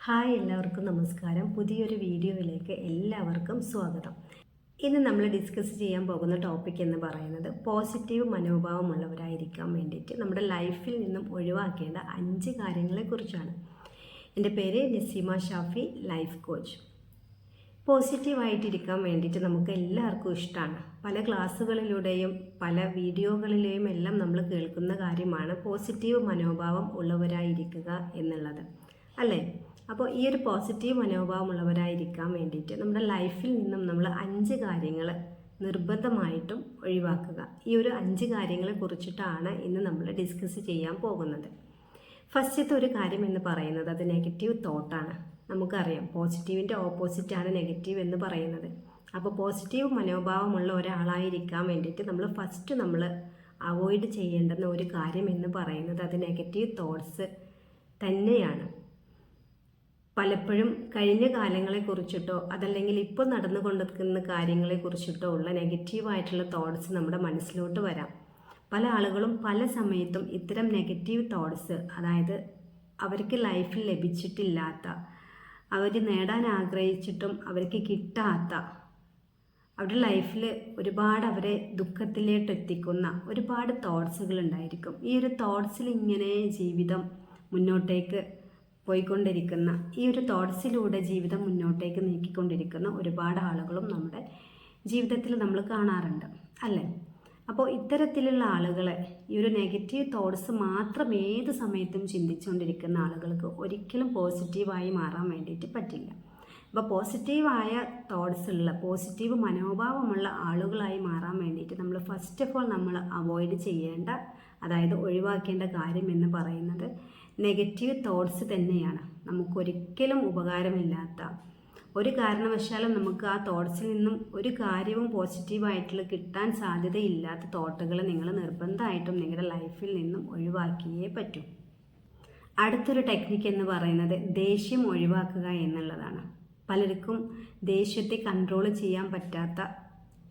Hi, എല്ലാവർക്കും നമസ്കാരം. പുതിയൊരു വീഡിയോയിലേക്ക് എല്ലാവർക്കും സ്വാഗതം. ഇന്ന് നമ്മൾ ഡിസ്കസ് ചെയ്യാൻ പോകുന്ന ടോപ്പിക് എന്ന് പറയുന്നത് പോസിറ്റീവ് മനോഭാവമുള്ളവരായിരിക്കാൻ വേണ്ടിയിട്ട് നമ്മുടെ ലൈഫിൽ നിന്നും ഒഴിവാക്കേണ്ട 5 കാര്യങ്ങളെക്കുറിച്ചാണ്. എൻ്റെ പേര് നസീമ ഷാഫി, ലൈഫ് കോച്ച്. പോസിറ്റീവായിട്ടിരിക്കാൻ വേണ്ടിയിട്ട് നമുക്ക് എല്ലാവർക്കും ഇഷ്ടമാണ്. പല ക്ലാസ്സുകളിലൂടെയും പല വീഡിയോകളിലെയും എല്ലാം നമ്മൾ കേൾക്കുന്ന കാര്യമാണ് പോസിറ്റീവ് മനോഭാവം ഉള്ളവരായിരിക്കുക എന്നുള്ളത്, അല്ലേ? അപ്പോൾ ഈ ഒരു പോസിറ്റീവ് മനോഭാവമുള്ളവരായിരിക്കാൻ വേണ്ടിയിട്ട് നമ്മുടെ ലൈഫിൽ നിന്നും നമ്മൾ 5 കാര്യങ്ങൾ നിർബന്ധമായിട്ടും ഒഴിവാക്കുക. ഈ ഒരു 5 കാര്യങ്ങളെ കുറിച്ചിട്ടാണ് ഇന്ന് നമ്മൾ ഡിസ്കസ് ചെയ്യാൻ പോകുന്നത്. ഫസ്റ്റത്തെ ഒരു കാര്യം എന്ന് പറയുന്നത് അത് നെഗറ്റീവ് തോട്ടാണ്. നമുക്കറിയാം പോസിറ്റീവിൻ്റെ ഓപ്പോസിറ്റാണ് നെഗറ്റീവ് എന്ന് പറയുന്നത്. അപ്പോൾ പോസിറ്റീവ് മനോഭാവമുള്ള ഒരാളായിരിക്കാൻ വേണ്ടിയിട്ട് നമ്മൾ അവോയ്ഡ് ചെയ്യേണ്ടുന്ന ഒരു കാര്യം എന്ന് പറയുന്നത് അത് നെഗറ്റീവ് തോട്ട്സ് തന്നെയാണ്. പലപ്പോഴും കഴിഞ്ഞ കാലങ്ങളെക്കുറിച്ചിട്ടോ അതല്ലെങ്കിൽ ഇപ്പോൾ നടന്നുകൊണ്ടിരിക്കുന്ന കാര്യങ്ങളെക്കുറിച്ചിട്ടോ ഉള്ള നെഗറ്റീവായിട്ടുള്ള തോട്ട്സ് നമ്മുടെ മനസ്സിലോട്ട് വരാം. പല ആളുകളും പല സമയത്തും ഇത്തരം നെഗറ്റീവ് തോട്ട്സ്, അതായത് അവർക്ക് ലൈഫിൽ ലഭിച്ചിട്ടില്ലാത്ത, അവർ നേടാൻ ആഗ്രഹിച്ചിട്ടും അവർക്ക് കിട്ടാത്ത, അവരുടെ ലൈഫിൽ ഒരുപാട് അവരെ ദുഃഖത്തിലേക്ക് എത്തിക്കുന്ന ഒരുപാട് തോട്ട്സുകൾ ഉണ്ടായിരിക്കും. ഈ ഒരു തോട്ട്സിൽ ഇങ്ങനെ ജീവിതം മുന്നോട്ടേക്ക് പോയിക്കൊണ്ടിരിക്കുന്ന, ഈ ഒരു തോട്ട്സിലൂടെ ജീവിതം മുന്നോട്ടേക്ക് നീക്കിക്കൊണ്ടിരിക്കുന്ന ഒരുപാട് ആളുകളും നമ്മുടെ ജീവിതത്തിൽ നമ്മൾ കാണാറുണ്ട്, അല്ലേ? അപ്പോൾ ഇത്തരത്തിലുള്ള ആളുകളെ, ഈ ഒരു നെഗറ്റീവ് തോട്ട്സ് മാത്രം ഏത് സമയത്തും ചിന്തിച്ചുകൊണ്ടിരിക്കുന്ന ആളുകൾക്ക് ഒരിക്കലും പോസിറ്റീവായി മാറാൻ വേണ്ടിയിട്ട് പറ്റില്ല. അപ്പോൾ പോസിറ്റീവായ തോട്ട്സ് ഉള്ള, പോസിറ്റീവ് മനോഭാവമുള്ള ആളുകളായി മാറാൻ വേണ്ടിയിട്ട് നമ്മൾ ഫസ്റ്റ് ഓഫ് ഓൾ നമ്മൾ അവോയ്ഡ് ചെയ്യേണ്ട, അതായത് ഒഴിവാക്കേണ്ട കാര്യം എന്ന് പറയുന്നത് നെഗറ്റീവ് തോട്ട്സ് തന്നെയാണ്. നമുക്കൊരിക്കലും ഉപകാരമില്ലാത്ത, ഒരു കാരണവശാലും നമുക്ക് ആ തോട്ട്സിൽ നിന്നും ഒരു കാര്യവും പോസിറ്റീവായിട്ടുള്ള കിട്ടാൻ സാധ്യതയില്ലാത്ത തോട്ടുകൾ നിങ്ങൾ നിർബന്ധമായിട്ടും നിങ്ങളുടെ ലൈഫിൽ നിന്നും ഒഴിവാക്കിയേ പറ്റൂ. അടുത്തൊരു ടെക്നിക്ക് എന്ന് പറയുന്നത് ദേഷ്യം ഒഴിവാക്കുക എന്നുള്ളതാണ്. പലർക്കും ദേഷ്യത്തെ കൺട്രോൾ ചെയ്യാൻ പറ്റാത്ത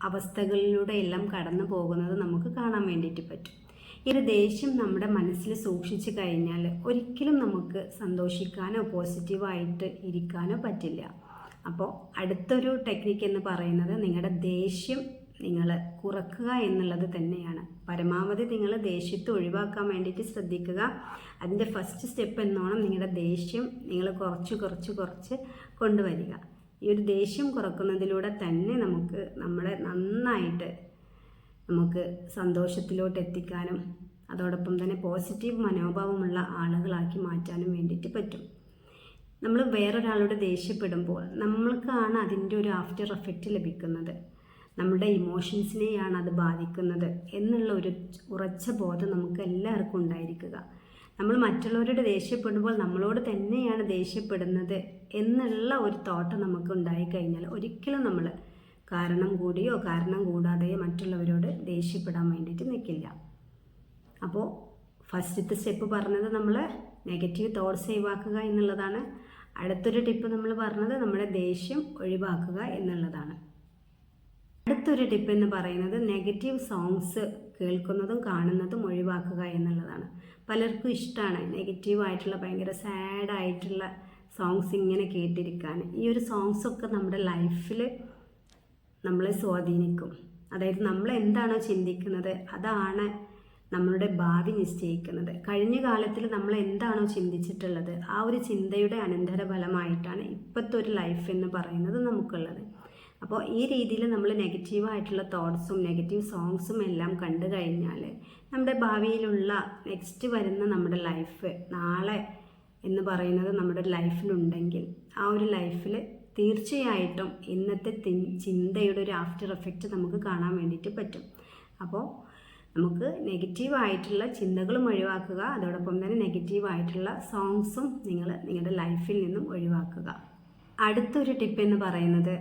അവസ്ഥകളിലൂടെ എല്ലാം കടന്നു പോകുന്നത് നമുക്ക് കാണാൻ വേണ്ടിയിട്ട് പറ്റും. ഈ ഒരു ദേഷ്യം നമ്മുടെ മനസ്സിൽ സൂക്ഷിച്ചു കഴിഞ്ഞാൽ ഒരിക്കലും നമുക്ക് സന്തോഷിക്കാനോ പോസിറ്റീവായിട്ട് ഇരിക്കാനോ പറ്റില്ല. അപ്പോൾ അടുത്തൊരു ടെക്നിക്ക് എന്ന് പറയുന്നത് നിങ്ങളുടെ ദേഷ്യം നിങ്ങൾ കുറക്കുക എന്നുള്ളത് തന്നെയാണ്. പരമാവധി നിങ്ങൾ ദേഷ്യത്തെ ഒഴിവാക്കാൻ വേണ്ടിയിട്ട് ശ്രദ്ധിക്കുക. അതിൻ്റെ ഫസ്റ്റ് സ്റ്റെപ്പ് എന്നോണം നിങ്ങളുടെ ദേഷ്യം നിങ്ങൾ കുറച്ച് കൊണ്ടുവരിക. ഈ ഒരു ദേഷ്യം കുറക്കുന്നതിലൂടെ തന്നെ നമ്മളെ നന്നായിട്ട് സന്തോഷത്തിലോട്ട് എത്തിക്കാനും അതോടൊപ്പം തന്നെ പോസിറ്റീവ് മനോഭാവമുള്ള ആളുകളാക്കി മാറ്റാനും വേണ്ടിയിട്ട് പറ്റും. നമ്മൾ വേറൊരാളോട് ദേഷ്യപ്പെടുമ്പോൾ നമ്മൾക്കാണ് അതിൻ്റെ ഒരു ആഫ്റ്റർ എഫക്റ്റ് ലഭിക്കുന്നത്, നമ്മുടെ ഇമോഷൻസിനെയാണ് അത് ബാധിക്കുന്നത് എന്നുള്ള ഒരു ഉറച്ച ബോധം നമുക്ക് എല്ലാവർക്കും ഉണ്ടായിരിക്കുക. നമ്മൾ മറ്റുള്ളവരോട് ദേഷ്യപ്പെടുമ്പോൾ നമ്മളോട് തന്നെയാണ് ദേഷ്യപ്പെടുന്നത് എന്നുള്ള ഒരു തോട്ട് നമുക്ക് ഉണ്ടായിക്കഴിഞ്ഞാൽ ഒരിക്കലും നമ്മൾ കാരണം കൂടിയോ കാരണം കൂടാതെയോ മറ്റുള്ളവരോട് ദേഷ്യപ്പെടാൻ വേണ്ടിയിട്ട് നിൽക്കില്ല. അപ്പോൾ ഫസ്റ്റത്തെ സ്റ്റെപ്പ് പറഞ്ഞത് നമ്മൾ നെഗറ്റീവ് തോട്ട്സ് ഒഴിവാക്കുക എന്നുള്ളതാണ്. അടുത്തൊരു ടിപ്പ് നമ്മൾ പറഞ്ഞത് നമ്മുടെ ദേഷ്യം ഒഴിവാക്കുക എന്നുള്ളതാണ്. അടുത്തൊരു ടിപ്പ് എന്ന് പറയുന്നത് നെഗറ്റീവ് സോങ്സ് കേൾക്കുന്നതും കാണുന്നതും ഒഴിവാക്കുക എന്നുള്ളതാണ്. പലർക്കും ഇഷ്ടമാണ് നെഗറ്റീവായിട്ടുള്ള, ഭയങ്കര സാഡായിട്ടുള്ള സോങ്സ് ഇങ്ങനെ കേട്ടിരിക്കാൻ. ഈ ഒരു സോങ്സൊക്കെ നമ്മുടെ ലൈഫിൽ നമ്മളെ സ്വാധീനിക്കും. അതായത് നമ്മൾ എന്താണോ ചിന്തിക്കുന്നത് അതാണ് നമ്മളുടെ ഭാവി നിശ്ചയിക്കുന്നത്. കഴിഞ്ഞ കാലത്തിൽ നമ്മൾ എന്താണോ ചിന്തിച്ചിട്ടുള്ളത് ആ ഒരു ചിന്തയുടെ അനന്തരഫലമായിട്ടാണ് ഇപ്പോഴത്തെ ഒരു ലൈഫ് എന്ന് പറയുന്നത് നമുക്കുള്ളത്. അപ്പോൾ ഈ രീതിയിൽ നമ്മൾ നെഗറ്റീവായിട്ടുള്ള തോട്ട്സും നെഗറ്റീവ് സോങ്സും എല്ലാം കണ്ടു കഴിഞ്ഞാൽ നമ്മുടെ ഭാവിയിലുള്ള നെക്സ്റ്റ് വരുന്ന നമ്മുടെ ലൈഫ്, നാളെ എന്ന് പറയുന്നത് നമ്മുടെ ലൈഫിലുണ്ടെങ്കിൽ ആ ഒരു ലൈഫിൽ തീർച്ചയായിട്ടും ഇന്നത്തെ ചിന്തയുടെ ഒരു ആഫ്റ്റർ എഫക്റ്റ് നമുക്ക് കാണാൻ വേണ്ടിയിട്ട് പറ്റും. അപ്പോൾ നമുക്ക് നെഗറ്റീവായിട്ടുള്ള ചിന്തകളും ഒഴിവാക്കുക, അതോടൊപ്പം തന്നെ നെഗറ്റീവായിട്ടുള്ള സോങ്സും നിങ്ങളുടെ ലൈഫിൽ നിന്നും ഒഴിവാക്കുക. അടുത്തൊരു ടിപ്പ് എന്ന് പറയുന്നത്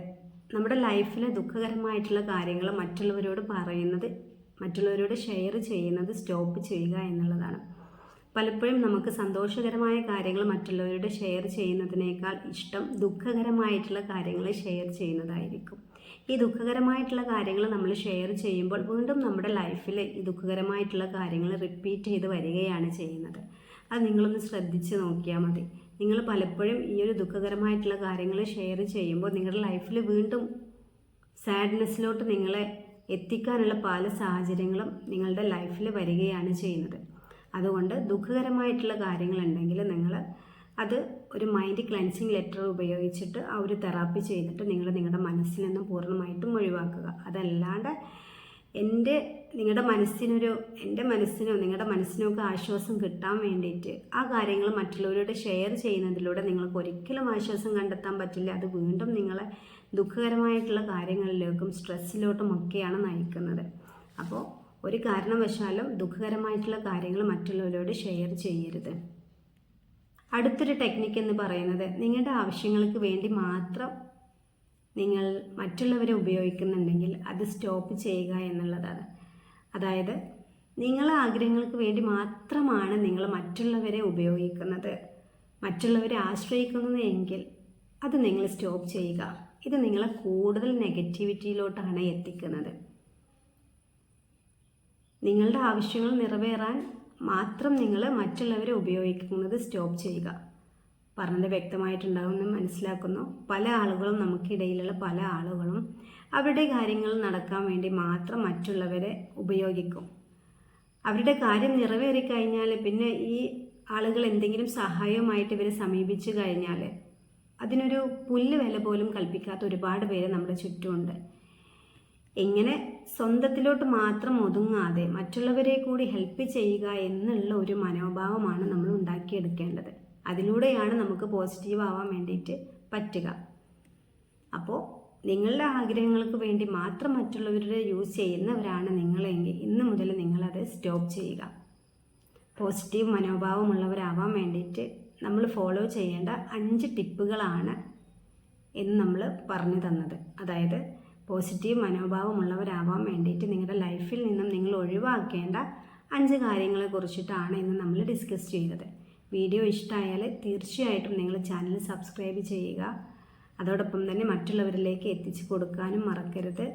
നമ്മുടെ ലൈഫിലെ ദുഃഖകരമായിട്ടുള്ള കാര്യങ്ങൾ മറ്റുള്ളവരോട് ഷെയർ ചെയ്യുന്നത് സ്റ്റോപ്പ് ചെയ്യുക എന്നുള്ളതാണ്. പലപ്പോഴും നമുക്ക് സന്തോഷകരമായ കാര്യങ്ങൾ മറ്റുള്ളവരോട് ഷെയർ ചെയ്യുന്നതിനേക്കാൾ ഇഷ്ടം ദുഃഖകരമായിട്ടുള്ള കാര്യങ്ങൾ ഷെയർ ചെയ്യുന്നതായിരിക്കും. ഈ ദുഃഖകരമായിട്ടുള്ള കാര്യങ്ങൾ നമ്മൾ ഷെയർ ചെയ്യുമ്പോൾ വീണ്ടും നമ്മുടെ ലൈഫിൽ ഈ ദുഃഖകരമായിട്ടുള്ള കാര്യങ്ങൾ റിപ്പീറ്റ് ചെയ്ത് വരികയാണ് ചെയ്യുന്നത്. അത് നിങ്ങളൊന്ന് ശ്രദ്ധിച്ച് നോക്കിയാൽ മതി. നിങ്ങൾ പലപ്പോഴും ഈ ഒരു ദുഃഖകരമായിട്ടുള്ള കാര്യങ്ങൾ ഷെയർ ചെയ്യുമ്പോൾ നിങ്ങളുടെ ലൈഫിൽ വീണ്ടും സാഡ്നെസ്സിലോട്ട് നിങ്ങളെ എത്തിക്കാനുള്ള പല സാഹചര്യങ്ങളും നിങ്ങളുടെ ലൈഫിൽ വരികയാണ് ചെയ്യുന്നത്. അതുകൊണ്ട് ദുഃഖകരമായിട്ടുള്ള കാര്യങ്ങളുണ്ടെങ്കിൽ നിങ്ങൾ അത് ഒരു മൈൻഡ് ക്ലെൻസിങ് ലെറ്റർ ഉപയോഗിച്ചിട്ട് ആ ഒരു തെറാപ്പി ചെയ്തിട്ട് നിങ്ങൾ നിങ്ങളുടെ മനസ്സിൽ നിന്നും പൂർണ്ണമായിട്ടും ഒഴിവാക്കുക. അതല്ലാണ്ട് നിങ്ങളുടെ മനസ്സിനോ നിങ്ങളുടെ മനസ്സിനോ ഒക്കെ ആശ്വാസം കിട്ടാൻ വേണ്ടിയിട്ട് ആ കാര്യങ്ങൾ മറ്റുള്ളവരോട് ഷെയർ ചെയ്യുന്നതിലൂടെ നിങ്ങൾക്ക് ഒരിക്കലും ആശ്വാസം കണ്ടെത്താൻ പറ്റില്ല. അത് വീണ്ടും നിങ്ങളെ ദുഃഖകരമായിട്ടുള്ള കാര്യങ്ങളിലേക്കും സ്ട്രെസ്സിലോട്ടും ഒക്കെയാണ് നയിക്കുന്നത്. അപ്പോൾ ഒരു കാരണവശാലും ദുഃഖകരമായിട്ടുള്ള കാര്യങ്ങൾ മറ്റുള്ളവരോട് ഷെയർ ചെയ്യരുത്. അടുത്തൊരു ടെക്നിക്ക് എന്ന് പറയുന്നത് നിങ്ങളുടെ ആവശ്യങ്ങൾക്ക് വേണ്ടി മാത്രം നിങ്ങൾ മറ്റുള്ളവരെ ഉപയോഗിക്കുന്നുണ്ടെങ്കിൽ അത് സ്റ്റോപ്പ് ചെയ്യുക എന്നുള്ളതാണ്. അതായത് നിങ്ങളെ ആഗ്രഹങ്ങൾക്ക് വേണ്ടി മാത്രമാണ് നിങ്ങൾ മറ്റുള്ളവരെ ഉപയോഗിക്കുന്നത്, മറ്റുള്ളവരെ ആശ്രയിക്കുന്നത് എങ്കിൽ അത് നിങ്ങൾ സ്റ്റോപ്പ് ചെയ്യുക. ഇത് നിങ്ങളെ കൂടുതൽ നെഗറ്റിവിറ്റിയിലോട്ടാണ് എത്തിക്കുന്നത്. നിങ്ങളുടെ ആവശ്യങ്ങൾ നിറവേറാൻ മാത്രം നിങ്ങൾ മറ്റുള്ളവരെ ഉപയോഗിക്കുന്നത് സ്റ്റോപ്പ് ചെയ്യുക. പറഞ്ഞത് വ്യക്തമായിട്ടുണ്ടാകുമെന്ന് മനസ്സിലാക്കുന്നു. പല ആളുകളും നമുക്കിടയിലുള്ള പല ആളുകളും അവരുടെ കാര്യങ്ങൾ നടക്കാൻ വേണ്ടി മാത്രം മറ്റുള്ളവരെ ഉപയോഗിക്കും. അവരുടെ കാര്യം നിറവേറിക്കഴിഞ്ഞാൽ പിന്നെ ഈ ആളുകൾ എന്തെങ്കിലും സഹായവുമായിട്ട് ഇവരെ സമീപിച്ചു കഴിഞ്ഞാൽ അതിനൊരു പുല്ല് വില പോലും കൽപ്പിക്കാത്ത ഒരുപാട് പേര് നമ്മുടെ ചുറ്റുമുണ്ട്. ഇങ്ങനെ സ്വന്തത്തിലോട്ട് മാത്രം ഒതുങ്ങാതെ മറ്റുള്ളവരെ കൂടി ഹെൽപ്പ് ചെയ്യുക എന്നുള്ള ഒരു മനോഭാവമാണ് നമ്മൾ ഉണ്ടാക്കിയെടുക്കേണ്ടത്. അതിലൂടെയാണ് നമുക്ക് പോസിറ്റീവ് ആവാൻ വേണ്ടിയിട്ട് പറ്റുക. അപ്പോൾ നിങ്ങളുടെ ആഗ്രഹങ്ങൾക്ക് വേണ്ടി മാത്രം മറ്റുള്ളവരുടെ യൂസ് ചെയ്യുന്നവരാണ് നിങ്ങളെങ്കിൽ ഇന്ന് മുതൽ നിങ്ങളത് സ്റ്റോപ്പ് ചെയ്യുക. പോസിറ്റീവ് മനോഭാവമുള്ളവരാവാൻ വേണ്ടിയിട്ട് നമ്മൾ ഫോളോ ചെയ്യേണ്ട 5 ടിപ്പുകളാണ് എന്ന് നമ്മൾ പറഞ്ഞു തന്നത്. അതായത് പോസിറ്റീവ് മനോഭാവമുള്ളവരാവാൻ വേണ്ടിയിട്ട് നിങ്ങളുടെ ലൈഫിൽ നിന്നും നിങ്ങൾ ഒഴിവാക്കേണ്ട 5 കാര്യങ്ങളെ കുറിച്ചിട്ടാണ് ഇന്ന് നമ്മൾ ഡിസ്കസ് ചെയ്തത്. വീഡിയോ ഇഷ്ടമായാൽ തീർച്ചയായിട്ടും നിങ്ങൾ ചാനൽ സബ്സ്ക്രൈബ് ചെയ്യുക. അതോടൊപ്പം തന്നെ മറ്റുള്ളവരിലേക്ക് എത്തിച്ചു കൊടുക്കാനും മറക്കരുത്.